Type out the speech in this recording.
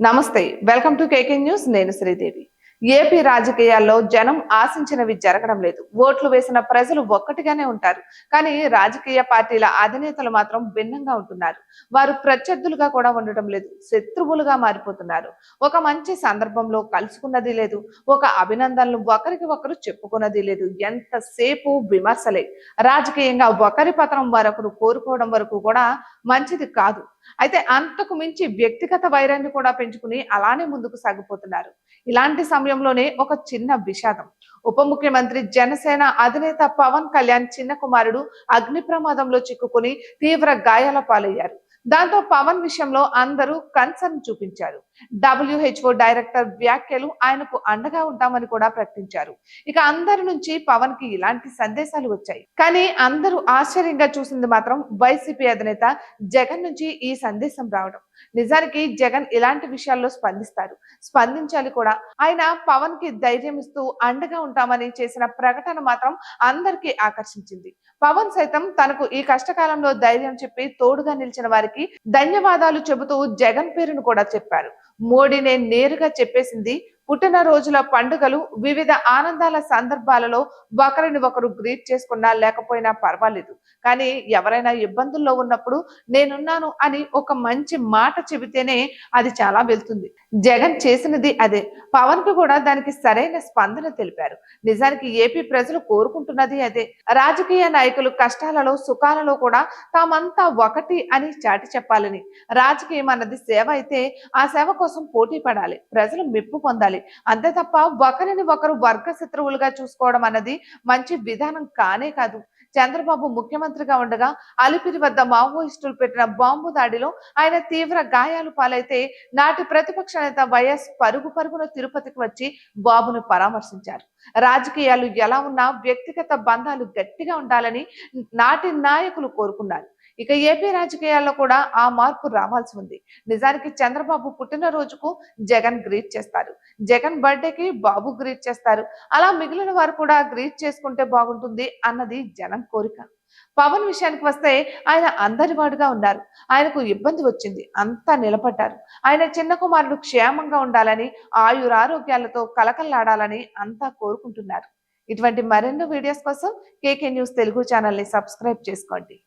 నమస్తే, welcome to KK news. నేను Sridevi. AP రాజకీయాల్లో జనం ఆశించినవి జరగడం లేదు. ఓట్లు వేసిన ప్రజలు ఒక్కటిగానే ఉంటారు, కానీ రాజకీయ పార్టీల అధినేతలు మాత్రం భిన్నంగా ఉంటున్నారు. వారు ప్రత్యర్థులుగా కూడా ఉండటం లేదు, శత్రువులుగా మారిపోతున్నారు. ఒక మంచి సందర్భంలో కలుసుకున్నది లేదు, ఒక అభినందనలు ఒకరికి ఒకరు చెప్పుకున్నది లేదు. ఎంతసేపు విమర్శలే. రాజకీయంగా ఒకరి పతనం మరొకరు కోరుకోవడం వరకు కూడా మంచిది కాదు. అయితే అంతకు మించి వ్యక్తిగత వైరాన్ని కూడా పెంచుకుని అలానే ముందుకు సాగిపోతున్నారు. ఇలాంటి సమయంలోనే ఒక చిన్న విషాదం. ఉప ముఖ్యమంత్రి జనసేన అధినేత పవన్ కళ్యాణ్ చిన్న కుమారుడు అగ్ని ప్రమాదంలో చిక్కుకుని తీవ్ర గాయాల పాలయ్యారు. దాంతో పవన్ విషయంలో అందరూ కన్సర్న్ చూపించారు. WHO డైరెక్టర్ వ్యాఖ్యలు ఆయనకు అండగా ఉంటామని కూడా ప్రకటించారు. ఇక అందరి నుంచి పవన్ కి ఇలాంటి సందేశాలు వచ్చాయి. కానీ అందరూ ఆశ్చర్యంగా చూసింది మాత్రం వైసీపీ అధినేత జగన్ నుంచి ఈ సందేశం రావడం. నిజానికి జగన్ ఇలాంటి విషయాల్లో స్పందించాలి కూడా. ఆయన పవన్ కి ధైర్యం ఇస్తూ అండగా ఉంటామని చేసిన ప్రకటన మాత్రం అందరికీ ఆకర్షించింది. పవన్ సైతం తనకు ఈ కష్టకాలంలో ధైర్యం చెప్పి తోడుగా నిలిచిన వారికి ధన్యవాదాలు చెబుతూ జగన్ పేరును కూడా చెప్పారు. మోడీనే నేరుగా చెప్పేసింది, పుట్టినరోజుల పండుగలు వివిధ ఆనందాల సందర్భాలలో ఒకరిని ఒకరు గ్రీట్ చేసుకున్నా లేకపోయినా పర్వాలేదు, కానీ ఎవరైనా ఇబ్బందుల్లో ఉన్నప్పుడు నేనున్నాను అని ఒక మంచి మాట చెబితేనే అది చాలా వెళ్తుంది. జగన్ చేసినది అదే. పవన్ కు కూడా దానికి సరైన స్పందన తెలిపారు. నిజానికి ఏపీ ప్రజలు కోరుకుంటున్నది అదే. రాజకీయ నాయకులు కష్టాలలో సుఖాలలో కూడా తామంతా ఒకటి అని చాటి చెప్పాలని. రాజకీయం అన్నది సేవ అయితే ఆ సేవ కోసం పోటీ పడాలి, ప్రజలు మెప్పు పొందాలి. అంతే తప్ప ఒకరిని ఒకరు వర్గ శత్రువులుగా చూసుకోవడం అన్నది మంచి విధానం కానే కాదు. చంద్రబాబు ముఖ్యమంత్రిగా ఉండగా అలిపిరి వద్ద మావోయిస్టులు పెట్టిన బాంబు దాడిలో ఆయన తీవ్ర గాయాలు పాలైతే నాటి ప్రతిపక్ష నేత వైఎస్ పరుగున తిరుపతికి వచ్చి బాబును పరామర్శించారు. రాజకీయాలు ఎలా ఉన్నా వ్యక్తిగత బంధాలు గట్టిగా ఉండాలని నాటి నాయకులు కోరుకున్నారు. ఇక ఏపీ రాజకీయాల్లో కూడా ఆ మార్పు రావాల్సి ఉంది. నిజానికి చంద్రబాబు పుట్టినరోజుకు జగన్ గ్రీట్ చేస్తారు, జగన్ బర్త్డేకి బాబు గ్రీట్ చేస్తారు. అలా మిగిలిన వారు కూడా గ్రీట్ చేసుకుంటే బాగుంటుంది అన్నది జనం కోరిక. పవన్ విషయానికి వస్తే ఆయన అందరి వాడుగా ఉన్నారు. ఆయనకు ఇబ్బంది వచ్చింది, అంతా నిలబడ్డారు. ఆయన చిన్న కుమారుడు క్షేమంగా ఉండాలని, ఆయురారోగ్యాలతో కలకల్లాడాలని అంతా కోరుకుంటున్నారు. ఇటువంటి మరెన్నో వీడియోస్ కోసం కేకే న్యూస్ తెలుగు ఛానల్ ని సబ్స్క్రైబ్ చేసుకోండి.